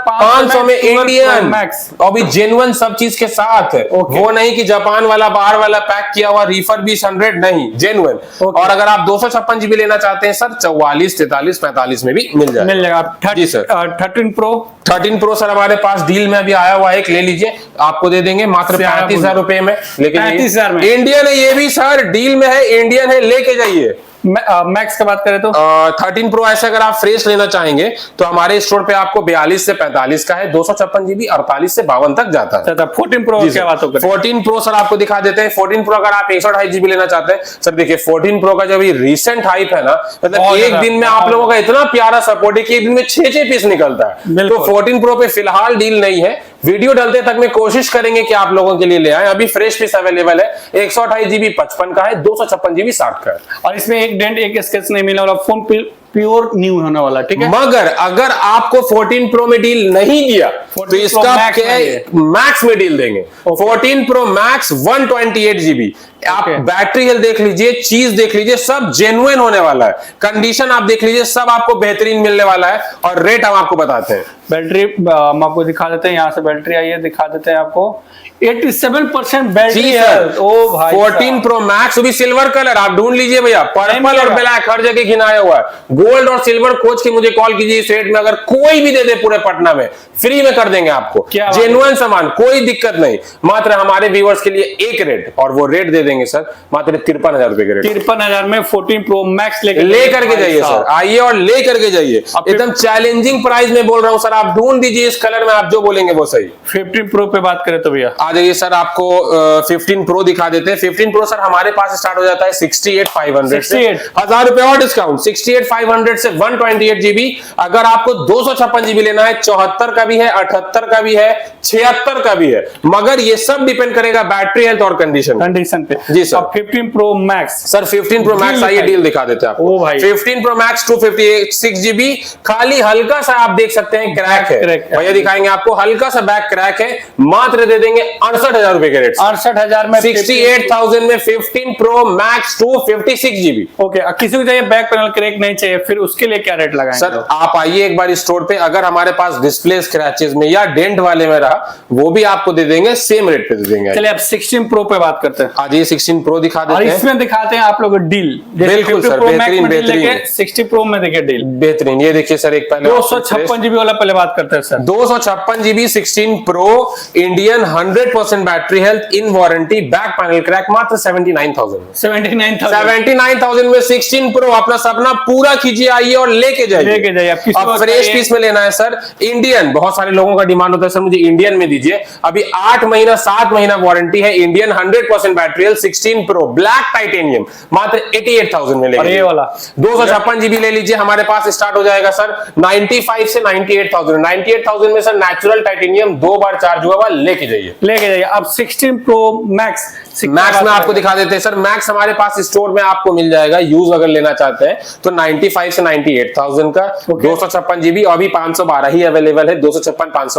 500 में इंडियन मैक्स, अभी जेन्युइन सब चीज के साथ। वो नहीं कि जापान वाला बाहर वाला पैक किया हुआ रिफर 20-100 नहीं, जेन्युइन। और अगर आप 256 GB लेना चाहते हैं सर, 44, 43, 45 में भी मिल जाएगा। जी सर 13 प्रो सर हमारे पास डील में अभी आया हुआ है, एक ले लीजिए, आपको दे देंगे मात्र 35,000 रुपए में। लेके 35,000 में इंडियन है, ये भी सर डील में है, इंडियन है, लेके जाइए। मैक्स की बात करें तो 13 प्रो ऐसे अगर आप फ्रेश लेना चाहेंगे तो हमारे स्टोर पे आपको 42 से 45 का है, 256 GB 48 से 52 तक जाता है। 14 प्रो क्या बात हो, 14 प्रो सर आपको दिखा देते हैं। 14 प्रो अगर आप 128 GB लेना चाहते हैं सर, देखिए 14 प्रो का जो भी रिसेंट हाइप है ना, मतलब एक दिन में आप लोगों का इतना प्यारा सपोर्ट है कि एक दिन में 6 पीस निकलता है। तो 14 प्रो पे फिलहाल डील नहीं है, वीडियो डालते तक में कोशिश करेंगे कि आप लोगों के लिए ले आए। अभी फ्रेश पीस अवेलेबल है, 128 GB 55 का है, 256 GB 60 का है, और इसमें एक डेंट एक स्केच नहीं मिलने वाला, फोन प्योर न्यू होने वाला, ठीक है। मगर अगर आपको 14 प्रो में डील नहीं दिया तो इसका मैक्स में डील देंगे। 14 प्रो मैक्स 128 GB, आप बैटरी हेल्थ देख लीजिए, चीज देख लीजिए, सब जेन्युइन होने वाला है, कंडीशन आप देख लीजिए, सब आपको बेहतरीन मिलने वाला है। और रेट हम आपको बताते हैं, बैटरी हम आपको दिखा देते हैं, यहाँ से बैटरी आई है, दिखा देते हैं आपको 87% बैटरी हेल्थ। ओ भाई 14 प्रो मैक्स भी सिल्वर कलर, आप ढूंढ लीजिए भैया, पर्पल और ब्लैक हर जगह घिनाया हुआ है। गोल्ड और सिल्वर खोज के मुझे कॉल कीजिए, इस रेट में अगर कोई भी दे दे पूरे पटना में फ्री में कर देंगे आपको, जेन्युइन सामान, कोई दिक्कत नहीं। मात्र हमारे व्यूअर्स के लिए एक रेट, और वो रेट दे देंगे सर मात्र 53,000 रुपए के रेट। 53,000 में 14 प्रो मैक्स लेकर के जाइए सर, आइए और लेकर के जाइए। एकदम चैलेंजिंग प्राइस में बोल रहा हूँ सर, आप ढूंढ दीजिए इस कलर में, आप जो बोलेंगे वो सही। 15 प्रो पे बात करें तो भैया आ जाइए सर, आपको 15 प्रो दिखा देते हैं। 15 प्रो सर हमारे पास स्टार्ट हो जाता है 68,500 से, 1000 रुपए और डिस्काउंट, 68,500 से 128 GB। अगर आपको 256 GB लेना है, 74 का भी है, 78 का भी है, 76 का भी है, मगर ये सब डिपेंड करेगा बैटरी हेल्थ और कंडीशन पे। जी sir 15 pro max sir, 15 pro max आइए डील दिखा देते हैं आपको। 15 प्रो मैक्स 256 GB, खाली हल्का सा आप देख सकते हैं क्रैक है, भैया दिखाएंगे आपको, हल्का सा बैक क्रैक है, मात्र दे देंगे 68,000 रुपए के रेट, 68,000 में 68,000 में 15 प्रो मैक्स 256 GB। ओके, किसी को चाहिए बैक पैनल क्रैक नहीं चाहिए, फिर उसके लिए क्या रेट लगाएंगे सर? आप आइए एक बार स्टोर पे, अगर हमारे पास डिस्प्ले स्क्रैचेस में या डेंट वाले में रहा, वो भी आपको दे देंगे, सेम रेट पे दे देंगे। चलिए अब 16 प्रो पे बात करते हैं। आज ये 16 प्रो दिखा देते हैं, इसमें दिखाते हैं आप लोग डील। बिल्कुल सर, बेहतरीन 60 प्रो में देखिए डील बेहतरीन। ये देखिए सर, एक पहले 256 GB वाला पहले बात करते हैं sir. 256 GB 16 pro, Indian 100% battery health, इन वारंटी, बैक पैनल क्रैक, मात्र 79,000 में 16 प्रो। अपना सपना पूरा कीजिए, आइए और लेके जाइए। अब फ्रेश पीस में लेना है सर, इंडियन, बहुत सारे लोगों का डिमांड होता है सर मुझे इंडियन में दीजिए। अभी 8 महीना 7 महीना वारंटी है, Indian 100% battery health 16 pro black titanium, मात्र 88,000 में लेंगे। ये वाला 256 GB ले लीजिए, हमारे पास स्टार्ट हो जाएगा सर 95 से 98,000। 98,000 में सर नेचुरल टाइटेनियम 2 बार चार्ज हुआ हुआ, लेके जाइए। अब 16 प्रो मैक्स में आपको दिखा देते हैं सर। मैक्स हमारे पास स्टोर में आपको मिल जाएगा, यूज अगर लेना चाहते हैं तो 95 से 98,000 का, 256 GB, अभी 512 ही अवेलेबल है, 256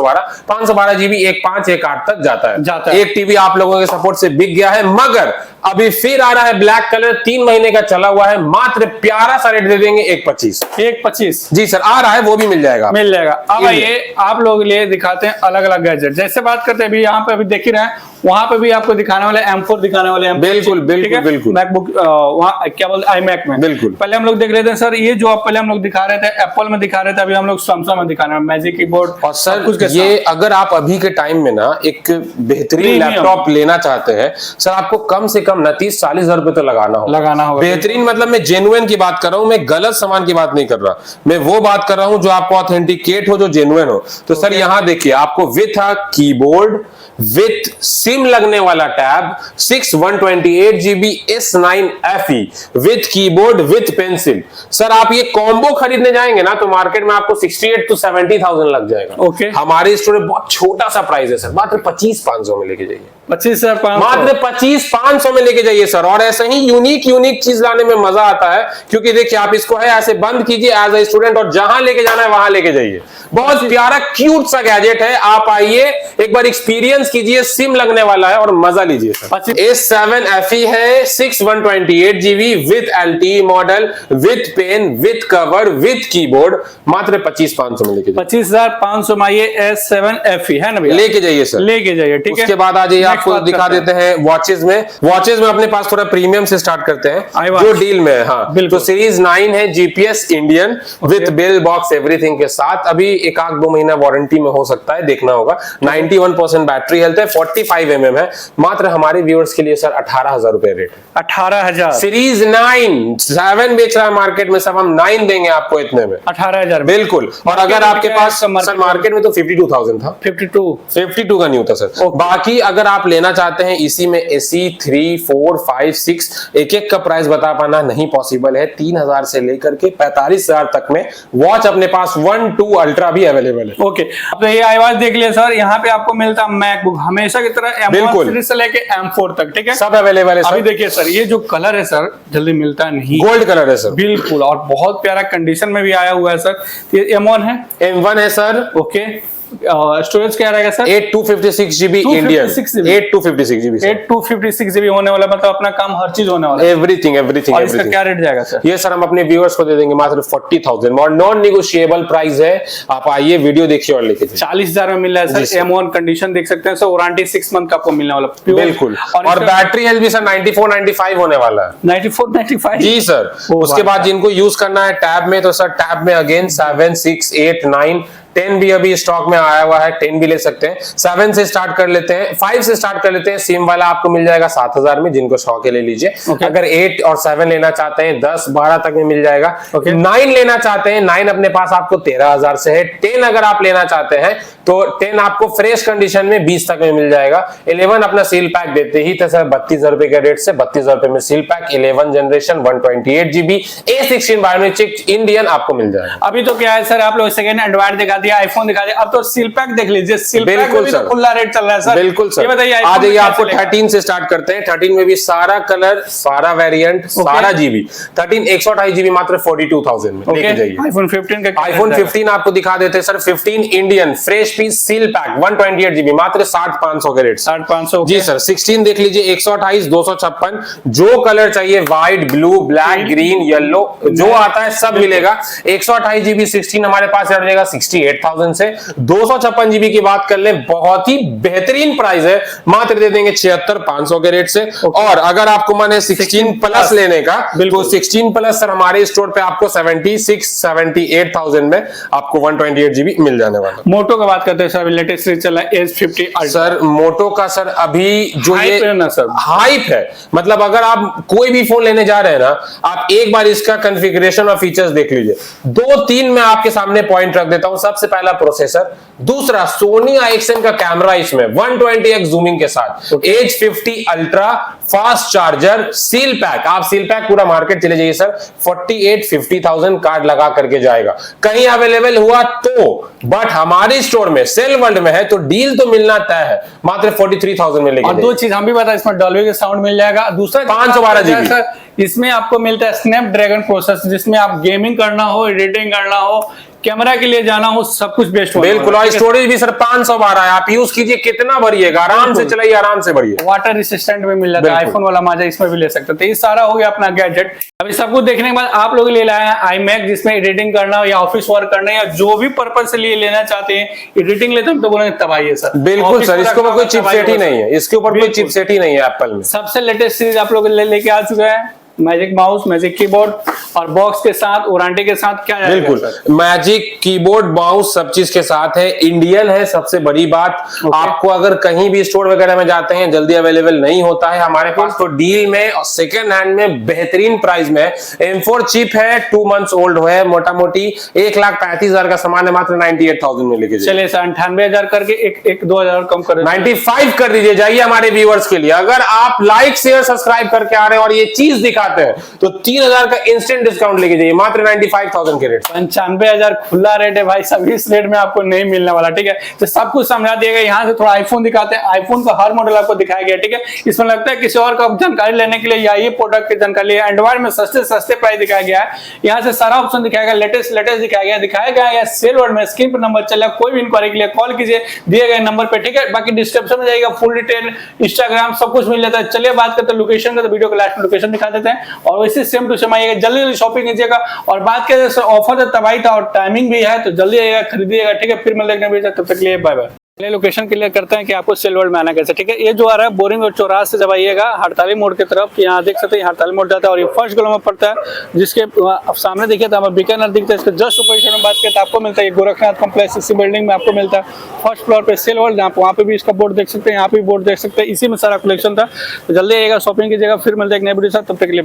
512 GB 1.5 1.8 तक जाता है। एक टीवी आप लोगों के सपोर्ट से बिक गया है, मगर अभी फिर आ रहा है ब्लैक कलर, 3 महीने का चला हुआ है, मात्र प्यारा सा रेट दे देंगे 1.25। जी सर, आ रहा है, वो भी मिल जाएगा। अब ये आप लोग लिए दिखाते हैं अलग अलग गैजेट। जैसे बात करते हैं अभी यहाँ पे, अभी देख ही रहे हैं वहां पे भी आपको दिखाने वाले M4 दिखाने वाले हैं। बिल्कुल बिल्कुल बिल्कुल। मैकबुक वहाँ क्या बोलते हैं iMac में। बिल्कुल। पहले हम लोग देख रहे थे सर, ये जो आप पहले हम लोग दिखा रहे थे एप्पल में दिखा रहे थे, अभी हम लोग सैमसंग में दिखा रहे हैं मैजिक कीबोर्ड। और सर ये अगर आप अभी के टाइम में ना एक बेहतरीन लैपटॉप लेना चाहते हैं सर, आपको कम से कम ना 30-40 हजार रुपए तो लगाना होगा। बेहतरीन मतलब मैं जेन्युइन की बात कर रहा हूँ, मैं गलत सामान की बात नहीं कर रहा, मैं वो बात कर रहा हूँ जो आपको ऑथेंटिकेट हो, जो जेन्युइन हो। तो सर यहाँ देखिए, आपको with a keyboard with SIM लगने वाला tab 128GB S9 FE with keyboard with pencil. Sir आप ये कॉम्बो खरीदने जाएंगे ना तो मार्केट में आपको 68 to 70,000 लग जाएगा। ओके। हमारे स्टोर में बहुत छोटा सा प्राइस है सर, मात्र 25,500 में लेके जाइए। 25,500 मात्र 25,500 में लेके जाइए सर। और ऐसे ही यूनिक चीज लाने में मजा आता है, क्योंकि देखिए आप इसको है ऐसे बंद कीजिए एज ए स्टूडेंट और जहां लेके जाना है वहां लेके जाइए। बहुत प्यारा क्यूट सा गैजेट है, आप आइए एक बार एक्सपीरियंस कीजिए, सिम लगने वाला है और मजा लीजिए सर। S7 FE है 6128GB with LTE model with pen with cover with keyboard, मात्र 25,500 में लेके जाइए। 25,500 में ये S7 FE है ना भैया, लेके जाइए सर, लेके जाइए। ठीक है, उसके बाद आ जाइए, आपको दिखा देते हैं वॉचेज में। वॉचेज में अपने पास थोड़ा प्रीमियम से स्टार्ट करते हैं जो डील में है। हाँ तो सीरीज 9 है GPS Indian with bill box everything के साथ। अभी 1-2 महीना वारंटी में हो सकता है, देखना होगा। 91% बैटरी हेल्थ है, 45 mm है। मात्र हमारे व्यूअर्स के लिए सर 18,000 रुपए रेट है। 18,000 सीरीज 9 7 बेच रहा है मार्केट में, सब हम 9 देंगे आपको इतने में, 18,000 बिल्कुल। और अगर आपके पास सर मार्केट में तो 52,000 था, 52 का नहीं होता सर। बाकी अगर आप लेना चाहते हैं इसी में AC 3, 4, 5, 6 एक का प्राइस बता पाना नहीं पॉसिबल है। 3,000 से लेकर के 45,000 तक में वॉच अपने पास 1, 2 अल्ट्रा भी अवेलेबल है। ओके, अब ये आवाज देख लिया सर, यहाँ पे आपको मिलता है मैकबुक हमेशा की तरह M1 सीरीज से लेके M4 तक। ठीक है, सब अवेलेबल है सर। अभी देखिए सर, ये जो कलर है सर जल्दी मिलता नहीं, गोल्ड कलर है सर, बिल्कुल, और बहुत प्यारा कंडीशन में भी आया हुआ है सर। ये M1 है, M1 है सर। ओके, स्टोरेज क्या रहेगा sir? 8256GB Indian, 8256GB 8256GB होने वाला, मतलब अपना काम हर चीज होने वाला है। एवरीथिंग। और इसका क्या रेट जाएगा सर? ये सर हम अपने व्यूअर्स को दे देंगे मात्र 40,000 और नॉन निगोशिएबल प्राइस है। आप आइए, वीडियो देखिए और लेके 40,000 में मिल रहा है सर। M1 कंडीशन देख सकते हैं सर, वारंटी 6 मंथ का आपको मिलने वाला, बिल्कुल। और बैटरी हेल्थ भी सर 94-95 होने वाला है। 94-95 जी सर। उसके बाद जिनको यूज करना है टैब में, तो सर टैब में अगेन 7, 6, 8, 9, 10 भी अभी स्टॉक में आया हुआ है, 10 भी ले सकते हैं। 7 से स्टार्ट कर लेते हैं, 5 से स्टार्ट कर लेते हैं। सिम वाला आपको मिल जाएगा 7,000 में, जिनको शौक है ले लीजिए। अगर 8 और 7 लेना चाहते हैं 10, 12 तक में मिल जाएगा। 9 लेना चाहते हैं, 9 अपने पास आपको 13,000 से है। 10 अगर आप लेना चाहते हैं तो 10 आपको फ्रेश कंडीशन में 20 तक में मिल जाएगा। 11 अपना सील पैक देते ही तो सर 32,000 रुपए के रेट से 32,000 रुपए में seal pack 11 generation 128GB A16 biometric Indian आपको मिल जाएगा। अभी तो क्या है सर, आप लोग सेकंड एंड्रॉइड दिखा दिया, आईफोन दिखा दिया, अब तो सील पैक देख लीजिए। सील पैक में भी तो खुला रेट चल रहा है सर। बिल्कुल सर। ये बताइए, आ जाइए, आपको 13 से स्टार्ट करते हैं। 13 में भी सारा कलर, सारा वेरिएंट, सारा जीबी। 13 128GB मात्र 42,000 में लेके जाइए। आईफोन 15 का, आईफोन 15 आपको दिखा देते हैं sir. 15 Indian fresh piece seal pack 128GB मात्र 60,500 के रेट, 60,500 जी सर। 16 देख लीजिए, 128, 256, जो कलर चाहिए, white, blue, black, green, yellow, जो आता है सब मिलेगा। 128GB 16 हमारे पास आ जाएगा 68,000 से। 256GB की बात कर ले, बहुत ही बेहतरीन प्राइस है, मात्र दे देंगे 76,500 के रेट से। और अगर आपको मन है 16 प्लस लेने का, तो 16 प्लस सर हमारे स्टोर पे आपको 78,000 में आपको 128GB मिल जाने वाला। मोटो का बात करते हैं सर, लेटेस्ट सीरीज चला है S50 अल्ट्रा। सर मोटो का सर अभी जो हाइप है ना सर, हाइप है। मतलब अगर आप कोई भी फोन लेने जा रहे हैं ना, आप एक बार इसका कॉन्फ़िगरेशन और फीचर्स देख लीजिए। 2-3 मैं आपके सामने पॉइंट रख देता हूं। सबसे पहला प्रोसेसर, दूसरा सोनी IXM का कैमरा इसमें 120x जूमिंग के साथ, H50 ultra, fast charger, seal pack. आप सील पैक पूरा मार्केट चले जाइए सर, 48-50,000 कार्ड लगा करके जाएगा। कहीं अवेलेबल हुआ तो, बट हमारे स्टोर में सेल वर्ल्ड में है तो डील तो मिलना तय है, मात्र 43,000 में लेके। और दो चीज हम भी बता, इसमें डॉल्बी का साउंड मिल जाएगा। दूसरा 512GB सर, इसमें आपको मिलता है स्नैपड्रैगन प्रोसेसर, जिसमें आप गेमिंग करना हो, एडिटिंग करना हो, कैमरा के लिए जाना हो, सब कुछ बेस्ट होगा। बिल्कुल। और स्टोरेज भी सर 512 है, आप यूज कीजिए, कितना भरिएगा, आराम से चलाइए, आराम से भरिए। वाटर रेसिस्टेंट में मिल जाता है, आईफोन वाला मजा इसमें भी ले सकते हैं। तो ये सारा हो गया अपना गैजेट। अभी सब कुछ देखने के बाद आप लोग ले लाए हैं iMac, जिसमें एडिटिंग करना या ऑफिस वर्क करना या जो भी पर्पज से लिए लेना चाहते हैं, एडिटिंग लेते हैं तो बोलेंगे तब आइए सर। बिल्कुल सर, इसके ऊपर कोई चिपसेट ही नहीं है, इसके ऊपर कोई चिपसेट ही नहीं है एप्पल में। सबसे लेटेस्ट सीरीज आप लोग लेके आ चुका है, मैजिक माउस, मैजिक कीबोर्ड और बॉक्स के साथ, वारंटी के साथ, क्या है? बिल्कुल मैजिक कीबोर्ड, माउस सब चीज के साथ है, इंडियन है, सबसे बड़ी बात। आपको अगर कहीं भी स्टोर वगैरह में जाते हैं जल्दी अवेलेबल नहीं होता है, हमारे पास तो डील में और सेकंड हैंड में बेहतरीन प्राइस में M4 चिप है, 2 months ओल्ड है, मोटा मोटी 1,35,000 का सामान है, मात्र 98,000 में लेके चलिए सर 98,000 करके एक 2,000 कम कर 95 कर दीजिए। जाइए हमारे व्यूअर्स के लिए, अगर आप लाइक शेयर सब्सक्राइब करके आ रहे हैं और ये चीज दिखाते हैं तो 3,000 का इंस्टेंट डिस्काउंट लेके जाइए, मात्र 95,000 के रेट। 95,000 खुला रेट है भाई, सब इस रेट में आपको नहीं मिलने वाला, ठीक है। तो सब कुछ समझा दिया गया। यहाँ से थोड़ा आईफोन दिखाते हैं, आईफोन का हर मॉडल आपको दिखाया गया, ठीक है। इसमें लगता है किसी और का जानकारी लेने के लिए या ये प्रोडक्ट की जानकारी, एंड्रॉइड में सस्ते प्राइस दिखाया गया है। यहाँ से सारा ऑप्शन दिखाया गया, लेटेस्ट दिखाया गया है सेल वर्ल्ड में। स्क्रीन पर नंबर चल रहा है, कोई भी इंक्वायरी के लिए कॉल कीजिए दिए गए नंबर पे, ठीक है। बाकी डिस्क्रिप्शन में जाएगा, फुल डिटेल, इंस्टाग्राम सब कुछ मिल जाता है। चलिए बात करते हैं लोकेशन का, तो वीडियो के लास्ट में लोकेशन दिखा देते हैं और वैसे सेम टू सेम आइएगा, जल्दी शॉपिंग कीजिएगा। और बात करें ऑफर तबाही था और टाइमिंग भी है, तो जल्दी आइएगा, खरीदिएगा, ठीक है। फिर मिलते हैं, तब तक के लिए बाय बाय। लोकेशन क्लियर करते हैं कि आपको सेल वर्ल्ड में आना कैसे, ठीक है। ये जो आ रहा है बोरिंग और चौराहा से जब आइएगा हड़ताली मोड़ की तरफ, यहाँ देख सकते हैं हड़ताली मोड़ जाता है और ये फर्स्ट गलो में पड़ता है, जिसके सामने देखिए तो हमें बीकानेर दिखता है। इसके जस्ट ऊपर में बात करें तो आपको मिलता है गोरखनाथ कॉम्प्लेक्स, इसी बिल्डिंग में आपको मिलता है फर्स्ट फ्लोर पे सेल वर्ल्ड। वहाँ पे भी इसका बोर्ड देख सकते हैं, यहाँ पे बोर्ड देख सकते हैं, इसी में सारा कलेक्शन था। तो जल्दी आइएगा, शॉपिंग कीजिएगा। फिर मिलते हैं एक नए वीडियो के साथ, तब तक के लिए।